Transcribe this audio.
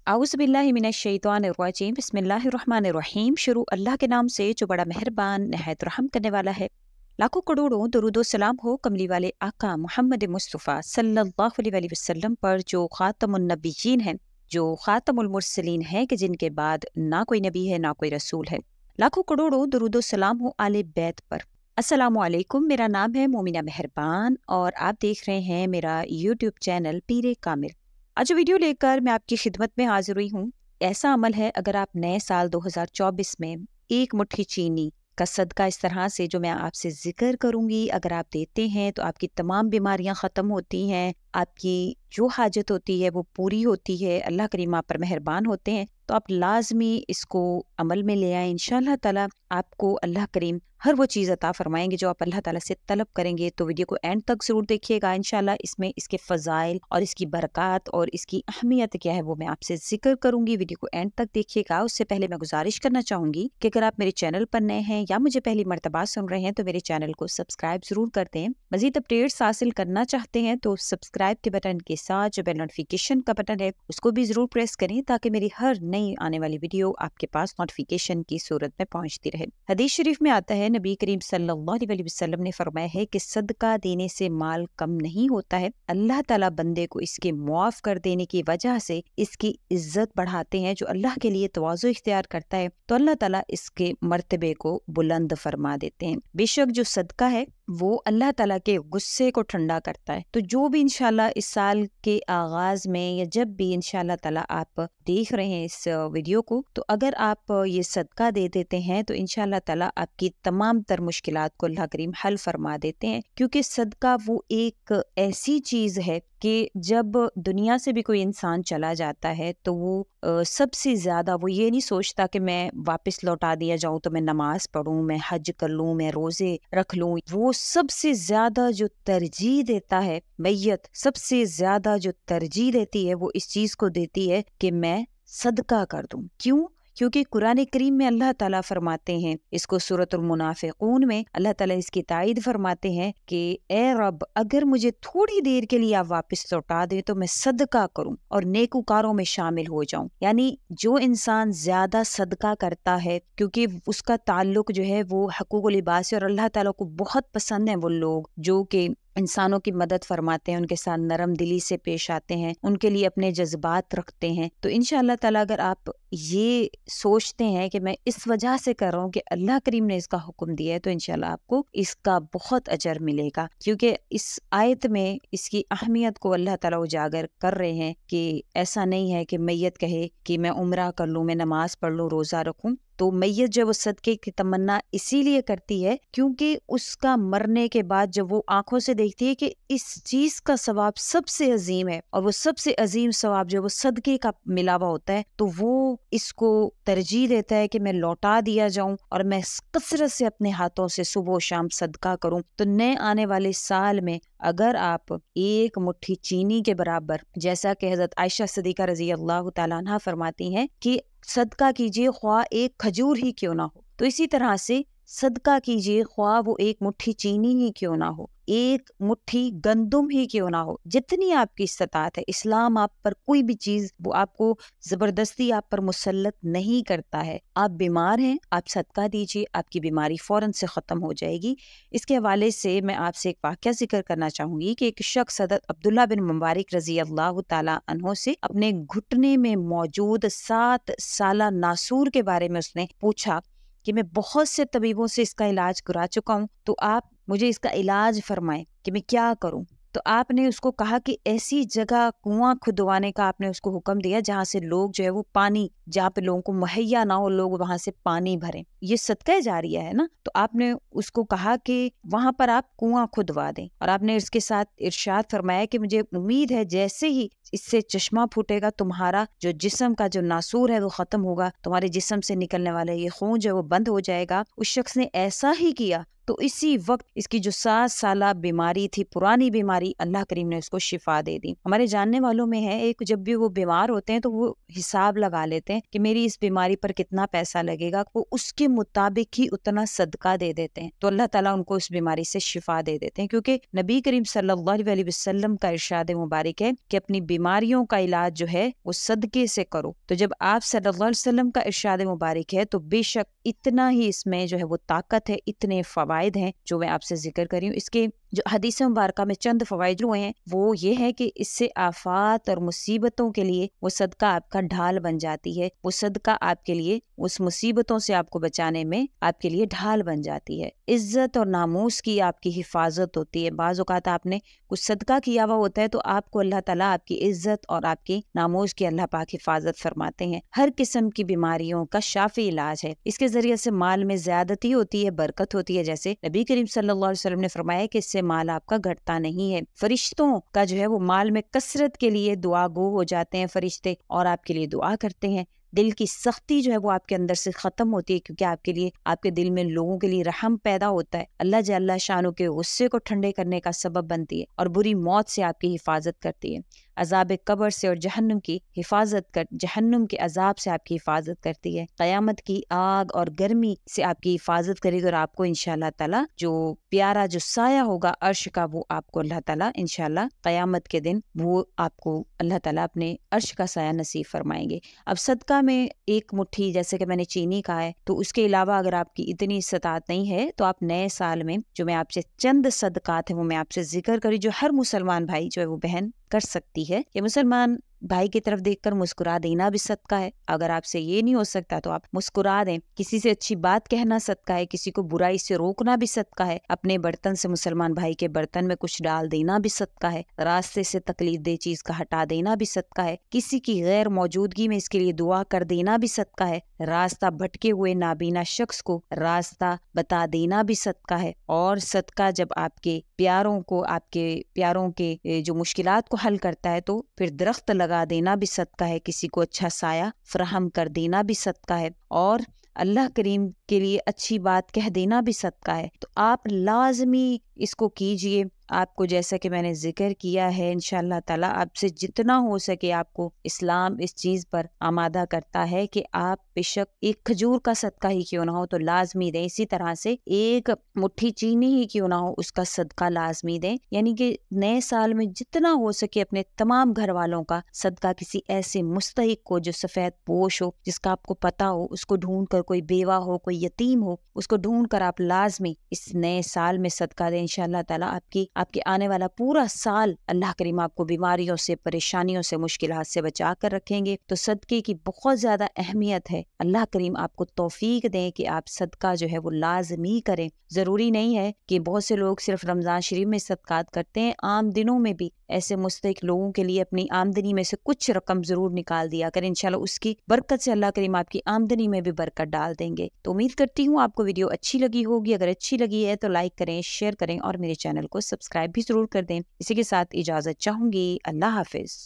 आउज़ुबिल्लाहि मिनश्शैतानिर्रजीम बिस्मिल्लाहिर्रहमानिर्रहीम। शुरू अल्लाह के नाम से जो बड़ा मेहरबान नहायत रहम करने वाला है। लाखों करोड़ों दुरूद व सलाम हो कमली वाले आका मोहम्मद मुस्तफ़ा सल्लल्लाहु अलैहि वसल्लम पर, जो ख़ातमुन नबिय्यीन हैं, जो ख़ातमुल मुरसलीन हैं, कि जिनके बाद ना कोई नबी है ना कोई रसूल है। लाखों करोड़ों दुरूद व सलाम हो आले बैत पर। अस्सलामु अलैकुम। मेरा नाम है मोमिना मेहरबान और आप देख रहे हैं मेरा यूट्यूब चैनल पीरे कामिल। आज वीडियो लेकर मैं आपकी खिदमत में हाजिर हुई हूँ। ऐसा अमल है, अगर आप नए साल 2024 में एक मुट्ठी चीनी का सदका इस तरह से जो मैं आपसे जिक्र करूंगी अगर आप देते हैं तो आपकी तमाम बीमारियां ख़त्म होती हैं, आपकी जो हाजत होती है वो पूरी होती है, अल्लाह करीम आप पर मेहरबान होते हैं। तो आप लाजमी इसको अमल में ले आएँ। इंशाअल्लाह ताला आपको अल्लाह करीम हर वो चीज़ अता फरमाएंगे जो आप अल्लाह ताला से तलब करेंगे। तो वीडियो को एंड तक ज़रूर देखिएगा। इंशाअल्लाह इसमें इसके फ़ज़ाइल और इसकी बरक़ात और इसकी अहमियत क्या है वो मैं आपसे ज़िक्र करूँगी। वीडियो को एंड तक देखिएगा। उससे पहले मैं गुजारिश करना चाहूँगी कि अगर आप मेरे चैनल पर नए हैं या मुझे पहली मरतबा सुन रहे हैं तो मेरे चैनल को सब्सक्राइब ज़रूर कर दें। मज़ीद अपडेट्स हासिल करना चाहते हैं तो सब्सक्राइब के बटन के साथ जो बेल नोटिफिकेशन का बटन है उसको भी ज़रूर प्रेस करें ताकि मेरी हर नई आने वाली वीडियो आपके पास नोटिफिकेशन की सूरत में पहुंचती रहे। हदीस शरीफ में आता है, नबी करीम सल्लल्लाहु अलैहि वसल्लम ने फरमाया है कि सदका देने से माल कम नहीं होता है, अल्लाह ताला बंदे को इसके मुआफ कर देने की वजह से इसकी इज्जत बढ़ाते हैं। जो अल्लाह के लिए तवाज़ु इख्तियार करता है तो अल्लाह ताला इसके मर्तबे को बुलंद फरमा देते हैं। बेशक जो सदका है वो अल्लाह ताला के गुस्से को ठंडा करता है। तो जो भी इंशाल्लाह इस साल के आगाज में या जब भी इंशाल्लाह ताला आप देख रहे हैं इस वीडियो को, तो अगर आप ये सदका दे देते हैं तो इंशाल्लाह ताला आपकी तमाम तर मुश्किलात को अल्लाह करीम हल फरमा देते हैं। क्योंकि सदका वो एक ऐसी चीज़ है कि जब दुनिया से भी कोई इंसान चला जाता है तो वो सबसे ज़्यादा वो ये नहीं सोचता कि मैं वापस लौटा दिया जाऊँ तो मैं नमाज पढ़ूँ, मैं हज कर लूँ, मैं रोज़े रख लूँ। वो सबसे ज़्यादा जो तरजीह देता है, मैयत सबसे ज़्यादा जो तरजीह देती है वो इस चीज़ को देती है कि मैं सदका कर दूँ। क्यों? क्योंकि कुरान करीम में अल्लाह ताला फरमाते हैं, इसको सूरतुल मुनाफिकून में अल्लाह ताला इसकी तायद फरमाते हैं कि ए रब, अगर मुझे थोड़ी देर के लिए आप वापस लौटा दें तो मैं सदका करूं और नेकुकारों में शामिल हो जाऊं। यानी जो इंसान ज्यादा सदका करता है, क्योंकि उसका ताल्लुक जो है वो हकूकुल इबाद से, और अल्लाह ताला को बहुत पसंद है वो लोग जो कि इंसानों की मदद फरमाते हैं, उनके साथ नरम दिली से पेश आते हैं, उनके लिए अपने जज्बात रखते हैं। तो इंशाअल्लाह ताला अगर आप ये सोचते हैं कि मैं इस वजह से कर रहा हूँ कि अल्लाह करीम ने इसका हुक्म दिया है, तो इंशाअल्लाह आपको इसका बहुत अजर मिलेगा। क्योंकि इस आयत में इसकी अहमियत को अल्लाह ताला उजागर कर रहे हैं कि ऐसा नहीं है कि मैयत कहे कि मैं उम्रा कर लूँ, मैं नमाज पढ़ लूँ, रोज़ा रखूँ। तो मैयत जब वो सदके की तमन्ना इसीलिए करती है क्योंकि उसका मरने के बाद जब वो आंखों से देखती है कि इस चीज का सवाब सबसे अजीम है और वो सबसे अजीम सवाब जो वो सदके का मिला हुआ होता है, तो वो इसको तरजीह देता है कि मैं लौटा दिया जाऊं और मैं कसरत से अपने हाथों से सुबह शाम सदका करूं। तो नए आने वाले साल में अगर आप एक मुट्ठी चीनी के बराबर, जैसा कि हजरत आयशा सिद्दीक़ा रज़ी अल्लाह तआला अन्हा फरमाती हैं कि सदका कीजिए ख्वाह एक खजूर ही क्यों ना हो, तो इसी तरह से सदका कीजिए ख्वाह वो एक मुट्ठी चीनी ही क्यों ना हो, एक मुट्ठी गंदुम ही क्यों ना हो, जितनी आपकी इस्तात है। इस्लाम आप पर कोई भी चीज़ वो आपको ज़बरदस्ती आप पर मुसल्लत नहीं करता है। आप बीमार हैं, आप सदका दीजिए, आपकी बीमारी फ़ौरन से ख़त्म हो जाएगी। इसके हवाले से मैं आपसे एक वाक़या ज़िक्र करना चाहूँगी कि एक शख्स हज़रत अब्दुल्ला बिन मुबारक रज़ी अल्लाह तआला अन्हो से अपने घुटने में मौजूद 7 साला नासूर के बारे में उसने पूछा कि मैं बहुत से तबीबों से इसका इलाज करा चुका हूँ, तो आप मुझे इसका इलाज फरमाएं कि मैं क्या करूं। तो आपने उसको कहा कि ऐसी जगह कुआं खुदवाने का आपने उसको हुक्म दिया जहाँ से लोग जो है वो पानी, जहाँ पे लोगों को मुहैया ना हो, लोग वहां से पानी भरें। ये सदका जारिया है ना। तो आपने उसको कहा कि वहां पर आप कुआं खुदवा दें और आपने इसके साथ इरशाद फरमाया कि मुझे उम्मीद है जैसे ही इससे चश्मा फूटेगा तुम्हारा जो जिस्म का जो नासूर है वो खत्म होगा, तुम्हारे जिस्म से निकलने वाला ये खून जो है वो बंद हो जाएगा। उस शख्स ने ऐसा ही किया تو اسی وقت اس کی جو 7 سالہ بیماری تھی، پرانی بیماری، اللہ کریم نے اس کو شفا دے دی۔ ہمارے جاننے والوں میں ہے ایک، جب بھی وہ بیمار ہوتے ہیں تو وہ حساب لگا لیتے ہیں کہ میری اس بیماری پر کتنا پیسہ لگے گا، وہ اس کے مطابق ہی اتنا صدقہ دے دیتے ہیں، تو اللہ تعالیٰ ان کو اس بیماری سے شفا دے دیتے ہیں، کیونکہ نبی کریم صلی اللہ علیہ وسلم کا ارشاد مبارک ہے کہ اپنی بیماریوں کا علاج جو ہے وہ صدقے سے کرو۔ تو جب آپ صلی اللہ علیہ وسلم کا ارشاد مبارک ہے تو بے شک اتنا ہی اس میں جو ہے وہ طاقت ہے، اتنے فوائد ہیں جو میں آپ سے ذکر کر رہی ہوں۔ اس کے جو حدیث مبارکہ میں چند فوائد جو ہیں وہ یہ ہے کہ اس سے آفات اور مصیبتوں کے لیے وہ صدقہ آپ کا ڈھال بن جاتی ہے، وہ صدقہ آپ کے لیے اس مصیبتوں سے آپ کو بچانے میں آپ کے لیے ڈھال بن جاتی ہے۔ عزت اور ناموس کی آپ کی حفاظت ہوتی ہے۔ بعض اوقات آپ نے کچھ صدقہ کیا ہوا ہوتا ہے تو آپ کو اللہ تعالیٰ آپ کی عزت اور آپ کی ناموس کی اللہ پاک حفاظت فرماتے ہیں۔ ہر قسم کی بیماریوں کا شافی علاج ہے۔ اس کے ذریعے سے مال میں زیادتی ہوتی ہے، برکت ہوتی ہے، جیسے نبی کریم صلی اللہ علیہ وسلم نے فرمایا کہ اس سے مال آپ کا گھٹتا نہیں ہے۔ فرشتوں کا جو ہے وہ مال میں کثرت کے لیے دعا گو ہو جاتے ہیں فرشتے، اور آپ کے لیے دعا کرتے ہیں۔ دل کی سختی جو ہے وہ آپ کے اندر سے ختم ہوتی ہے، کیونکہ آپ کے لیے، آپ کے دل میں لوگوں کے لیے رحم پیدا ہوتا ہے۔ اللہ جل شانہ کے غصے کو ٹھنڈے کرنے کا سبب بنتی ہے، اور بری موت سے آپ کی حفاظت کرتی ہے، عذاب قبر سے اور جہنم کی حفاظت جہنم کے عذاب سے آپ کی حفاظت کرتی ہے، قیامت کی آگ اور گرمی سے آپ کی حفاظت کرے گی، اور آپ کو انشاءاللہ تعالی جو پیارا جو سایہ ہوگا عرش کا، وہ آپ کو اللہ تعالیٰ انشاءاللہ قیامت کے دن وہ آپ کو اللہ تعالیٰ اپنے عرش کا سایہ نصیب فرمائیں گے۔ اب صدقہ میں ایک مٹھی، جیسے کہ میں نے چینی کہا ہے، تو اس کے علاوہ اگر آپ کی اتنی استطاعت نہیں ہے تو آپ نئے سال میں جو میں آپ سے چند صدقات ہیں وہ میں آپ سے ذکر کری، جو ہر مسلمان بھائی جو ہے وہ بہن کر سکتی ہے۔ یہ مسلمان بھائی کی طرف دیکھ کر مسکرا دینا بھی صدقہ ہے۔ اگر آپ سے یہ نہیں ہو سکتا تو آپ مسکرا دیں۔ کسی سے اچھی بات کہنا صدقہ ہے، کسی کو برائی سے روکنا بھی صدقہ ہے، اپنے برتن سے مسلمان بھائی کے برتن میں کچھ ڈال دینا بھی صدقہ ہے، راستے سے تکلیف دہ چیز کا ہٹا دینا بھی صدقہ ہے، کسی کی غیر موجودگی میں اس کے لیے دعا کر دینا بھی صدقہ ہے، راستہ بھٹکے ہوئے نابینا شخص کو راستہ بتا دینا بھی صدقہ ہے، اور صدقہ جب آپ کے پیاروں کو، آپ کے پیاروں کے جو مشکلات کو حل کرتا ہے تو پھر درخت لگا دینا بھی صدقہ ہے، کسی کو اچھا سایہ فراہم کر دینا بھی صدقہ ہے، اور اللہ کریم کے لیے اچھی بات کہہ دینا بھی صدقہ ہے۔ تو آپ لازمی اس کو کیجئے۔ آپ کو جیسا کہ میں نے ذکر کیا ہے، انشاءاللہ تعالیٰ آپ سے جتنا ہو سکے، آپ کو اسلام اس چیز پر آمادہ کرتا ہے کہ آپ بے شک ایک کھجور کا صدقہ ہی کیوں نہ ہو تو لازمی دیں، اسی طرح سے ایک مٹھی چینی ہی کیوں نہ ہو اس کا صدقہ لازمی دیں، یعنی کہ نئے سال میں جتنا ہو سکے اپنے تمام گھر والوں کا صدقہ کسی ایسے مستحق کو جو سفید پوش ہو، جس کا آپ کو پتا ہو، اس کو ڈھونڈ کر، کوئی بیوہ ہو، کوئی یتیم ہو، اس کو ڈھونڈ کر آپ لازمی اس نئے سال میں صدقہ دیں۔ انشاءاللہ تعالیٰ آپ کے آنے والا پورا سال اللہ کریم آپ کو بیماریوں سے، پریشانیوں سے، مشکلات سے بچا کر رکھیں گے۔ تو صدقے کی بہت زیادہ اہمیت ہے۔ اللہ کریم آپ کو توفیق دیں کہ آپ صدقہ جو ہے وہ لازمی کریں۔ ضروری نہیں ہے کہ بہت سے لوگ صرف رمضان شریف میں صدقات کرتے ہیں، عام دنوں میں بھی ایسے مستحق لوگوں کے لیے اپنی آمدنی میں سے کچھ رقم ضرور نکال دیا کریں، انشاءاللہ اس کی برکت سے اللہ کریم آپ کی آمدنی میں بھی برکت ڈال دیں گے۔ تو امید کرتی ہوں آپ کو ویڈیو اچھی لگی ہوگی۔ اگر اچھی لگی ہے تو لائک کریں، شیئر کریں، اور میرے چینل کو سبسکرائب بھی ضرور کر دیں۔ اسی کے ساتھ اجازت چاہوں گی۔ اللہ حافظ۔